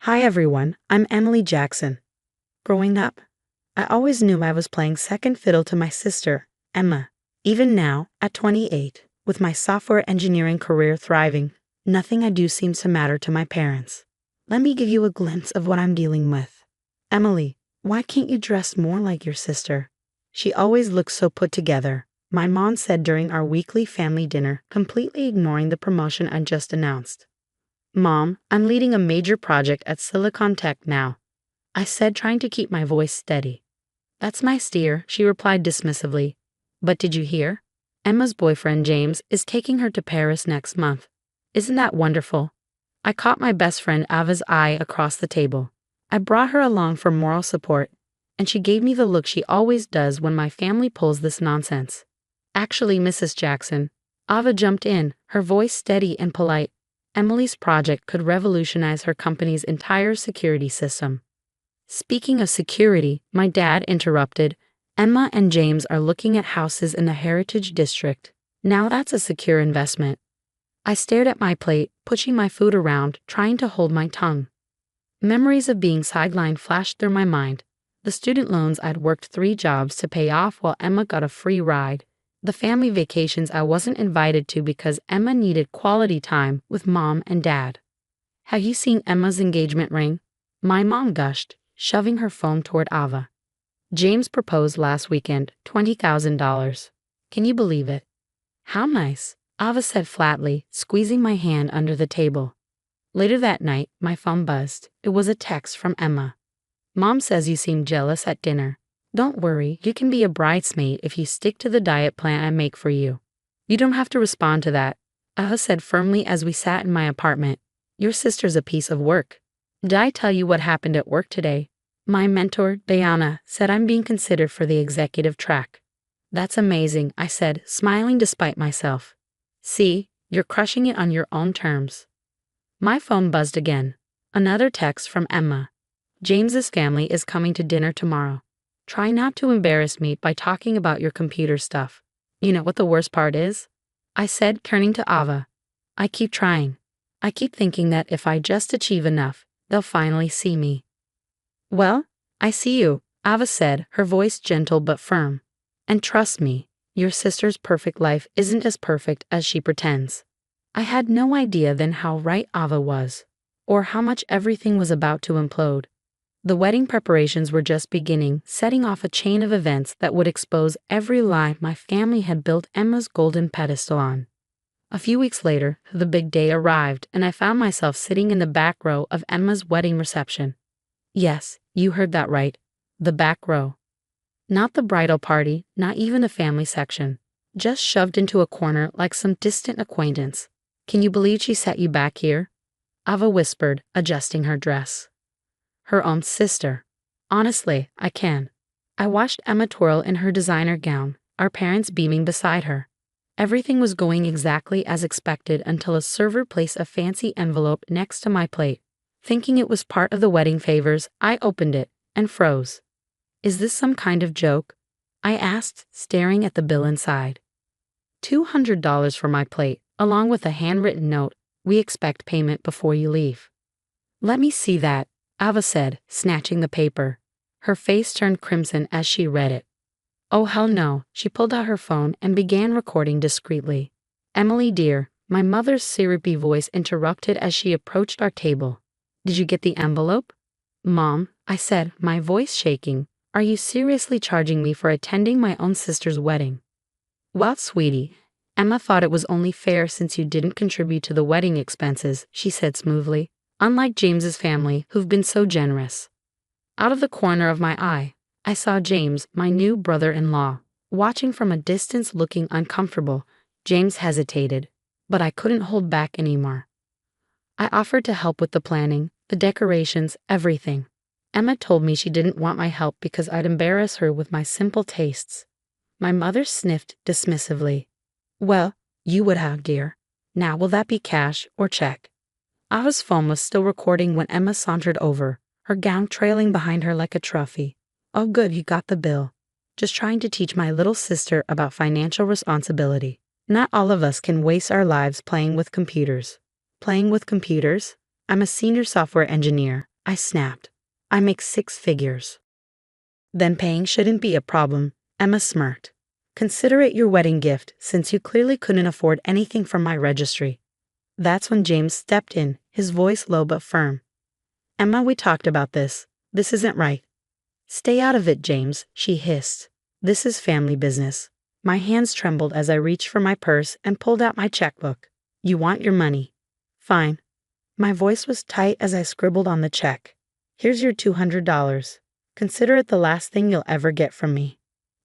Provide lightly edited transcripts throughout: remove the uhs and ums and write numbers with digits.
Hi everyone, I'm Emily Jackson. Growing up, I always knew I was playing second fiddle to my sister, Emma. Even now, at 28, with my software engineering career thriving, nothing I do seems to matter to my parents. Let me give you a glimpse of what I'm dealing with. Emily, why can't you dress more like your sister? She always looks so put together, my mom said during our weekly family dinner, completely ignoring the promotion I just announced. Mom, I'm leading a major project at Silicon Tech now, I said, trying to keep my voice steady. That's my steer, she replied dismissively. But did you hear? Emma's boyfriend James is taking her to Paris next month. Isn't that wonderful? I caught my best friend Ava's eye across the table. I brought her along for moral support, and she gave me the look she always does when my family pulls this nonsense. Actually, Mrs. Jackson, Ava jumped in, her voice steady and polite. Emily's project could revolutionize her company's entire security system. Speaking of security, my dad interrupted. Emma and James are looking at houses in the Heritage District. Now that's a secure investment. I stared at my plate, pushing my food around, trying to hold my tongue. Memories of being sidelined flashed through my mind. The student loans I'd worked 3 jobs to pay off while Emma got a free ride. The family vacations I wasn't invited to because Emma needed quality time with mom and dad. Have you seen Emma's engagement ring? My mom gushed, shoving her phone toward Ava. James proposed last weekend, $20,000. Can you believe it? How nice, Ava said flatly, squeezing my hand under the table. Later that night, my phone buzzed. It was a text from Emma. Mom says you seem jealous at dinner. Don't worry, you can be a bridesmaid if you stick to the diet plan I make for you. You don't have to respond to that, Ava said firmly as we sat in my apartment. Your sister's a piece of work. Did I tell you what happened at work today? My mentor, Diana, said I'm being considered for the executive track. That's amazing, I said, smiling despite myself. See, you're crushing it on your own terms. My phone buzzed again. Another text from Emma. James's family is coming to dinner tomorrow. Try not to embarrass me by talking about your computer stuff. You know what the worst part is? I said, turning to Ava. I keep trying. I keep thinking that if I just achieve enough, they'll finally see me. Well, I see you, Ava said, her voice gentle but firm. And trust me, your sister's perfect life isn't as perfect as she pretends. I had no idea then how right Ava was, or how much everything was about to implode. The wedding preparations were just beginning, setting off a chain of events that would expose every lie my family had built Emma's golden pedestal on. A few weeks later, the big day arrived, and I found myself sitting in the back row of Emma's wedding reception. Yes, you heard that right. The back row. Not the bridal party, not even the family section. Just shoved into a corner like some distant acquaintance. Can you believe she set you back here? Ava whispered, adjusting her dress. Her own sister. Honestly, I can. I watched Emma twirl in her designer gown, our parents beaming beside her. Everything was going exactly as expected until a server placed a fancy envelope next to my plate. Thinking it was part of the wedding favors, I opened it and froze. Is this some kind of joke? I asked, staring at the bill inside. $200 for my plate, along with a handwritten note. We expect payment before you leave. Let me see that, Ava said, snatching the paper. Her face turned crimson as she read it. Oh hell no, she pulled out her phone and began recording discreetly. Emily dear, my mother's syrupy voice interrupted as she approached our table. Did you get the envelope? Mom, I said, my voice shaking, are you seriously charging me for attending my own sister's wedding? Well, sweetie, Emma thought it was only fair since you didn't contribute to the wedding expenses, she said smoothly. Unlike James's family, who've been so generous. Out of the corner of my eye, I saw James, my new brother-in-law, watching from a distance looking uncomfortable. James hesitated, but I couldn't hold back anymore. I offered to help with the planning, the decorations, everything. Emma told me she didn't want my help because I'd embarrass her with my simple tastes. My mother sniffed dismissively. Well, you would have, dear. Now will that be cash or check? Ava's phone was still recording when Emma sauntered over, her gown trailing behind her like a trophy. Oh good, you got the bill. Just trying to teach my little sister about financial responsibility. Not all of us can waste our lives playing with computers. Playing with computers? I'm a senior software engineer. I snapped. I make six figures. Then paying shouldn't be a problem, Emma smirked. Consider it your wedding gift since you clearly couldn't afford anything from my registry. That's when James stepped in, his voice low but firm. Emma, we talked about this. This isn't right. Stay out of it, James, she hissed. This is family business. My hands trembled as I reached for my purse and pulled out my checkbook. You want your money? Fine. My voice was tight as I scribbled on the check. Here's your $200. Consider it the last thing you'll ever get from me.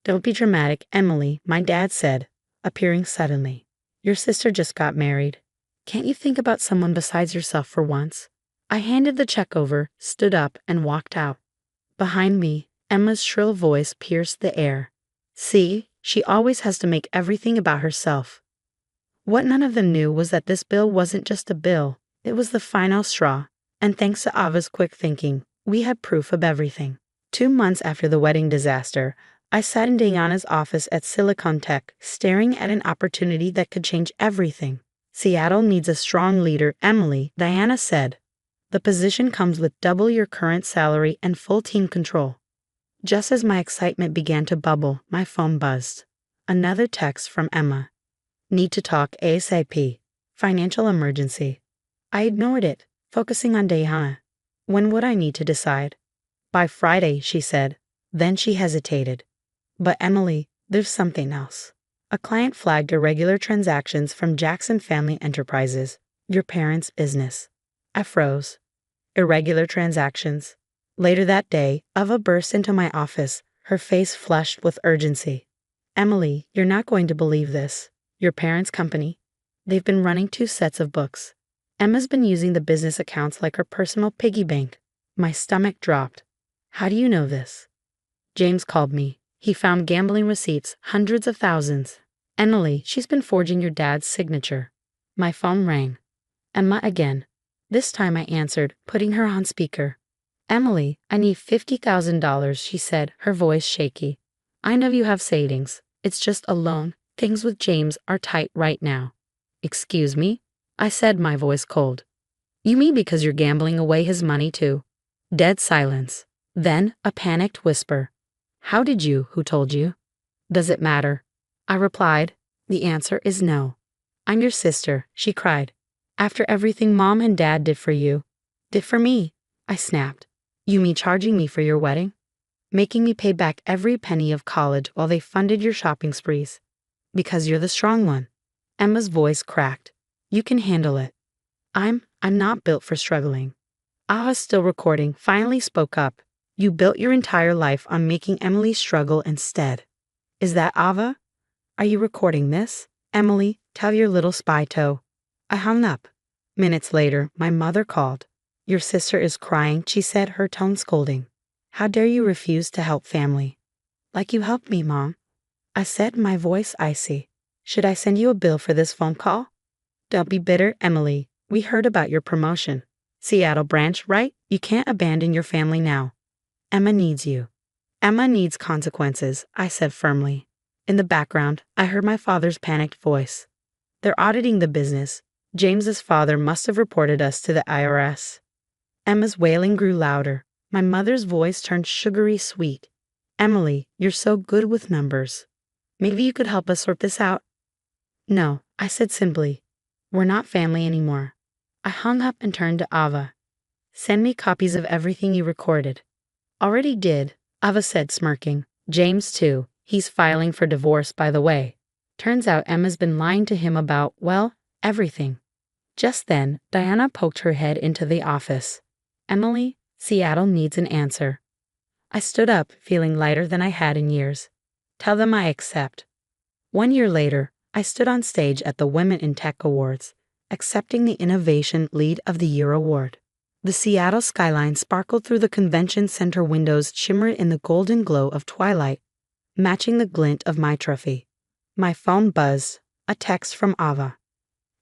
Don't be dramatic, Emily, my dad said, appearing suddenly. Your sister just got married. Can't you think about someone besides yourself for once? I handed the check over, stood up, and walked out. Behind me, Emma's shrill voice pierced the air. See, she always has to make everything about herself. What none of them knew was that this bill wasn't just a bill, it was the final straw, and thanks to Ava's quick thinking, we had proof of everything. 2 months after the wedding disaster, I sat in Diana's office at Silicon Tech, staring at an opportunity that could change everything. Seattle needs a strong leader, Emily, Diana said. The position comes with double your current salary and full team control. Just as my excitement began to bubble, my phone buzzed. Another text from Emma. Need to talk ASAP. Financial emergency. I ignored it, focusing on Diana. When would I need to decide? By Friday, she said. Then she hesitated. But Emily, there's something else. A client flagged irregular transactions from Jackson Family Enterprises, your parents' business. I froze. Irregular transactions. Later that day, Ava burst into my office, her face flushed with urgency. Emily, you're not going to believe this. Your parents' company. They've been running 2 sets of books. Emma's been using the business accounts like her personal piggy bank. My stomach dropped. How do you know this? James called me. He found gambling receipts, hundreds of thousands. Emily, she's been forging your dad's signature. My phone rang. Emma again. This time I answered, putting her on speaker. Emily, I need $50,000, she said, her voice shaky. I know you have savings. It's just a loan. Things with James are tight right now. Excuse me? I said, my voice cold. You mean because you're gambling away his money too? Dead silence. Then a panicked whisper. How did you? Who told you? Does it matter? I replied. The answer is no. I'm your sister, she cried. After everything Mom and Dad did for you. Did for me, I snapped. You mean charging me for your wedding? Making me pay back every penny of college while they funded your shopping sprees. Because you're the strong one. Emma's voice cracked. You can handle it. I'm not built for struggling. Ava's still recording, finally spoke up. You built your entire life on making Emily struggle instead. Is that Ava? Are you recording this? Emily, tell your little spy toe. I hung up. Minutes later, my mother called. Your sister is crying, she said, her tone scolding. How dare you refuse to help family? Like you helped me, Mom. I said, my voice icy. Should I send you a bill for this phone call? Don't be bitter, Emily. We heard about your promotion. Seattle branch, right? You can't abandon your family now. Emma needs you. Emma needs consequences, I said firmly. In the background, I heard my father's panicked voice. They're auditing the business. James's father must have reported us to the IRS. Emma's wailing grew louder. My mother's voice turned sugary sweet. Emily, you're so good with numbers. Maybe you could help us sort this out? No, I said simply. We're not family anymore. I hung up and turned to Ava. Send me copies of everything you recorded. Already did, Ava said, smirking. James, too. He's filing for divorce, by the way. Turns out Emma's been lying to him about, well, everything. Just then, Diana poked her head into the office. Emily, Seattle needs an answer. I stood up, feeling lighter than I had in years. Tell them I accept. 1 year later, I stood on stage at the Women in Tech Awards, accepting the Innovation Lead of the Year award. The Seattle skyline sparkled through the convention center windows, shimmered in the golden glow of twilight, matching the glint of my trophy. My phone buzzed, a text from Ava.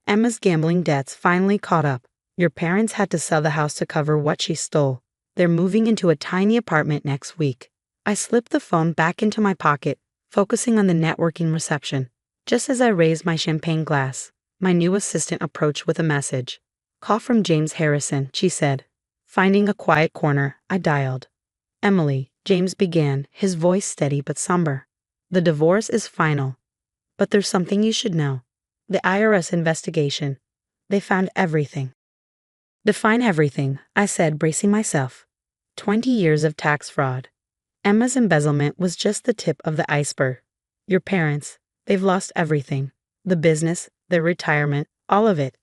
Emma's gambling debts finally caught up. Your parents had to sell the house to cover what she stole. They're moving into a tiny apartment next week. I slipped the phone back into my pocket, focusing on the networking reception. Just as I raised my champagne glass, my new assistant approached with a message. Call from James Harrison, she said. Finding a quiet corner, I dialed. Emily, James began, his voice steady but somber. The divorce is final. But there's something you should know. The IRS investigation. They found everything. Define everything, I said, bracing myself. 20 years of tax fraud. Emma's embezzlement was just the tip of the iceberg. Your parents, they've lost everything. The business, their retirement, all of it.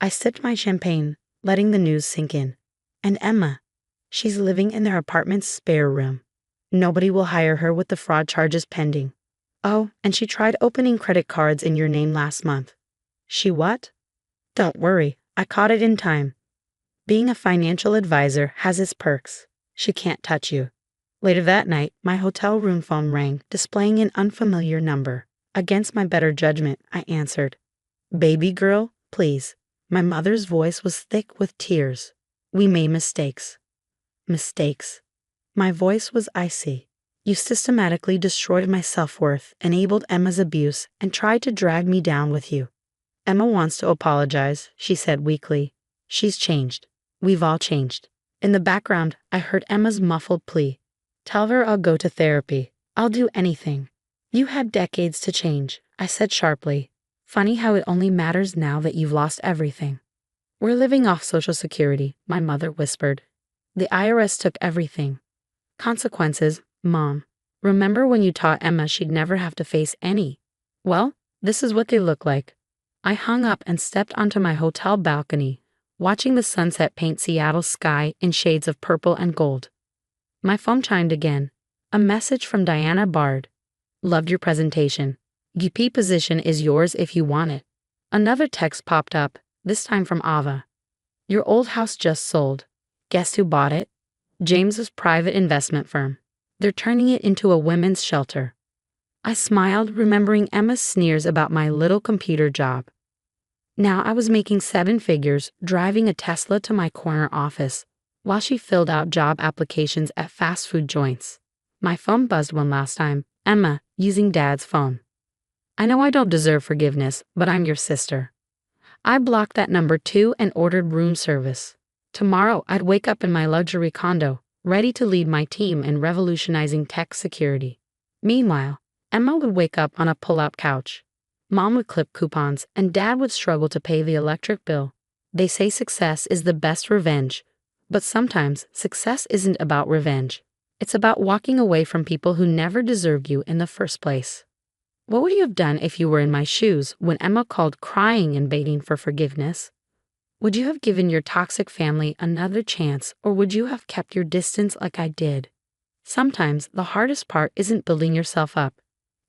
I sipped my champagne, letting the news sink in. And Emma, she's living in their apartment's spare room. Nobody will hire her with the fraud charges pending. Oh, and she tried opening credit cards in your name last month. She what? Don't worry, I caught it in time. Being a financial advisor has its perks. She can't touch you. Later that night, my hotel room phone rang, displaying an unfamiliar number. Against my better judgment, I answered. Baby girl, please. My mother's voice was thick with tears. We made mistakes. Mistakes. My voice was icy. You systematically destroyed my self-worth, enabled Emma's abuse, and tried to drag me down with you. Emma wants to apologize, she said weakly. She's changed. We've all changed. In the background, I heard Emma's muffled plea. Tell her I'll go to therapy. I'll do anything. You had decades to change, I said sharply. Funny how it only matters now that you've lost everything. We're living off Social Security, my mother whispered. The IRS took everything. Consequences, Mom. Remember when you taught Emma she'd never have to face any? Well, this is what they look like. I hung up and stepped onto my hotel balcony, watching the sunset paint Seattle's sky in shades of purple and gold. My phone chimed again. A message from Diana Bard. Loved your presentation. UP position is yours if you want it. Another text popped up, this time from Ava. Your old house just sold. Guess who bought it? James's private investment firm. They're turning it into a women's shelter. I smiled, remembering Emma's sneers about my little computer job. Now I was making 7 figures, driving a Tesla to my corner office, while she filled out job applications at fast food joints. My phone buzzed one last time. Emma, using Dad's phone. I know I don't deserve forgiveness, but I'm your sister. I blocked that number too and ordered room service. Tomorrow I'd wake up in my luxury condo, ready to lead my team in revolutionizing tech security. Meanwhile, Emma would wake up on a pull-out couch. Mom would clip coupons, and Dad would struggle to pay the electric bill. They say success is the best revenge, but sometimes success isn't about revenge. It's about walking away from people who never deserved you in the first place. What would you have done if you were in my shoes when Emma called crying and begging for forgiveness? Would you have given your toxic family another chance, or would you have kept your distance like I did? Sometimes the hardest part isn't building yourself up.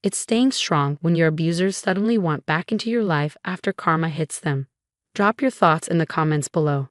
It's staying strong when your abusers suddenly want back into your life after karma hits them. Drop your thoughts in the comments below.